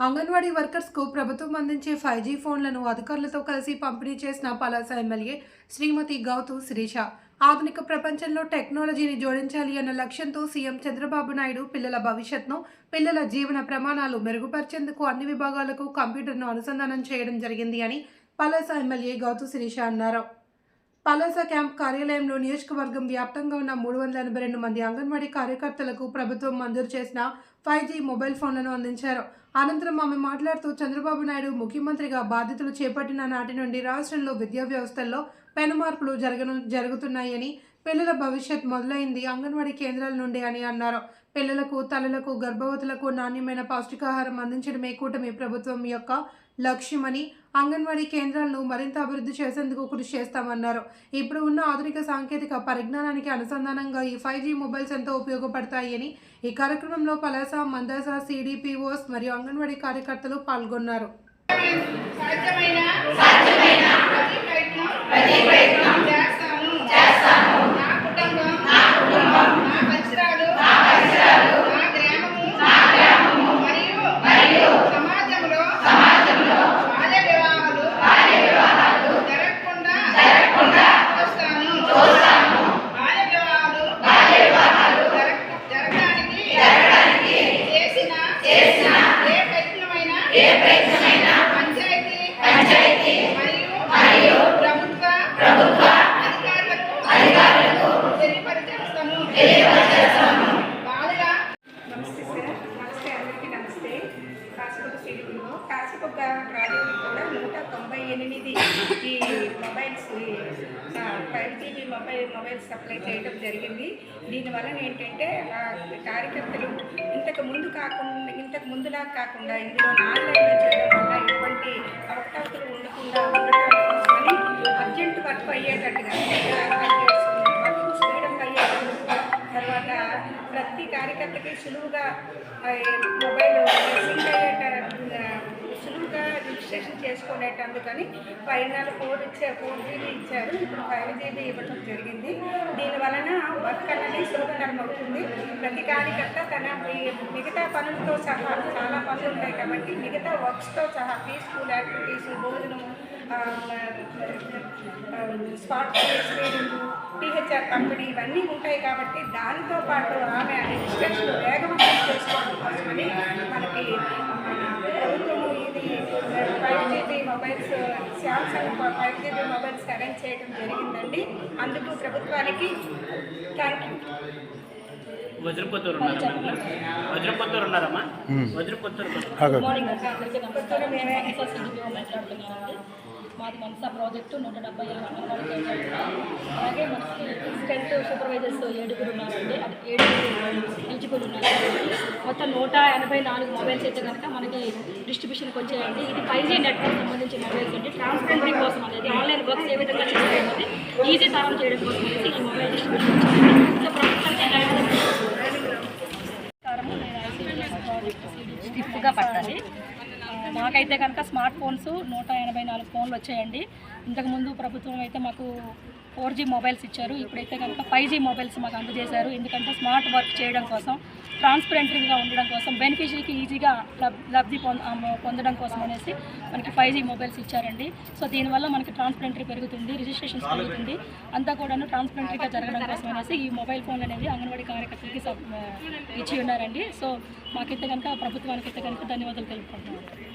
అంగన్వాడీ వర్కర్స్కు ప్రభుత్వం అందించే 5G ఫోన్లను అధికారులతో కలిసి పంపిణీ చేసిన పలాస ఎమ్మెల్యే శ్రీమతి గౌతు శిరీష. ఆధునిక ప్రపంచంలో టెక్నాలజీని జోడించాలి అన్న లక్ష్యంతో సీఎం చంద్రబాబు నాయుడు పిల్లల భవిష్యత్ను, పిల్లల జీవన ప్రమాణాలు మెరుగుపరిచేందుకు అన్ని విభాగాలకు కంప్యూటర్ను అనుసంధానం చేయడం జరిగింది అని పలాస ఎమ్మెల్యే గౌతు శిరీష అన్నారు. పలాస క్యాంప్ కార్యాలయంలో నియోజకవర్గం వ్యాప్తంగా ఉన్న 382 మంది అంగన్వాడీ కార్యకర్తలకు ప్రభుత్వం మంజూరు చేసిన 5G మొబైల్ ఫోన్లను అందించారు. అనంతరం ఆమె మాట్లాడుతూ చంద్రబాబు నాయుడు ముఖ్యమంత్రిగా బాధ్యతలు చేపట్టిన నాటి నుండి రాష్ట్రంలో విద్యా వ్యవస్థల్లో పెను మార్పులు జరుగుతున్నాయని, పిల్లల భవిష్యత్ మొదలైంది అంగన్వాడీ కేంద్రాల నుండి అని అన్నారు. పిల్లలకు, తల్లులకు, గర్భవతులకు నాణ్యమైన పౌష్టికాహారం అందించడమే కూటమి ప్రభుత్వం యొక్క లక్ష్యమని, అంగన్వాడీ కేంద్రాలను మరింత అభివృద్ధి చేసేందుకు కృషి చేస్తామన్నారు. ఇప్పుడు ఉన్న ఆధునిక సాంకేతిక పరిజ్ఞానానికి అనుసంధానంగా ఈ 5G మొబైల్స్ ఎంతో ఉపయోగపడతాయని ఈ కార్యక్రమంలో పలాస, మందాస, CDPOs మరియు అంగన్వాడీ కార్యకర్తలు పాల్గొన్నారు. కాసిపొక్క ప్రాజెక్టు కూడా 198 ఈ మొబైల్స్ 5GB మొబైల్స్ సప్లై చేయడం జరిగింది. దీనివల్ల ఏంటంటే కార్యకర్తలు ఇంతకు ముందులా కాకుండా ఇందులో ఆన్లైన్లో చేయడం వల్ల ఎటువంటి అవకతవకలు ఉండకుండా ఉండటానికి అర్జెంట్ వర్క్ అయ్యేటట్టుగా స్పీడప్ అయ్యేటట్టు, తర్వాత ప్రతి కార్యకర్తకి సులువుగా మొబైల్ సులువుగా రిజిస్ట్రేషన్ చేసుకునేటందుకని ఫైనల్ 4GB ఇచ్చారు. ఇప్పుడు 5GB ఇవ్వడం జరిగింది. దీనివలన వర్క్ అనేది సులభతరం అవుతుంది. ప్రతి కార్యకర్త తన మిగతా పనులతో సహా చాలా పనులు ఉంటాయి కాబట్టి మిగతా వర్క్స్తో సహా స్కూల్ యాక్టివిటీస్, భోజనం, స్పాట్ ట్రీడింగ్, THR పంపిణీ ఇవన్నీ ఉంటాయి కాబట్టి దానితో పాటు ఆమె రిజిస్ట్రేషన్ వేగవంతం చేసుకోవడం కోసమని మనకి ప్రభుత్వము ఇది 5GB mobiles, Samsung 5GB mobiles arrange చేయడం జరిగిందండి. అందుకు ప్రభుత్వానికి థ్యాంక్ యూ. వజ్రపుత్తూరు ఉన్నారమ్మా. మాది మనసా ప్రాజెక్టు 175 అంగన్వాడీ కేంద్రాలు. అలాగే మనకి స్ట్రెంత్ సూపర్వైజర్స్ 7 ఉన్నారండి. అది 7 ఎలిజిబుల్ ఉన్నారు. మొత్తం 184 మొబైల్స్ అయితే కనుక మనకి డిస్ట్రిబ్యూషన్కి వచ్చాయండి. ఇది 5G నెట్వర్క్ సంబంధించిన మొబైల్స్ అండి. ట్రాన్స్పరెన్సీ కోసం అనేది ఆన్లైన్ వర్క్స్ ఏ విధంగా చేయాలి ఈజీ తరం చేయడం కోసం అనేది ఈ మొబైల్ డిస్ట్రిబ్యూషన్ వచ్చింది. సో ప్రభుత్వం స్టిఫ్గా పట్టాలి. మాకైతే కనుక స్మార్ట్ ఫోన్స్ 184 ఫోన్లు వచ్చాయండి. ఇంతకుముందు ప్రభుత్వం అయితే మాకు 4G మొబైల్స్ ఇచ్చారు. ఇప్పుడైతే కనుక 5G మొబైల్స్ మాకు అందజేశారు. ఎందుకంటే స్మార్ట్ వర్క్ చేయడం కోసం, ట్రాన్స్పరెంట్గా ఉండడం కోసం, బెనిఫిషరీకి ఈజీగా లబ్ధి పొందడం కోసం అనేసి మనకి 5G మొబైల్స్ ఇచ్చారండి. సో దీనివల్ల మనకి ట్రాన్స్పరెంటరీ పెరుగుతుంది, రిజిస్ట్రేషన్స్ పెరుగుతుంది, అంతా కూడా ట్రాన్స్పరెంటరీగా జరగడం కోసం అనేసి ఈ మొబైల్ ఫోన్ అనేది అంగన్వాడీ కార్యకర్తలకి ఇచ్చి ఉన్నారండి. సో మాకైతే కనుక ప్రభుత్వానికి అయితే కనుక ధన్యవాదాలు తెలుపుకుంటున్నాను.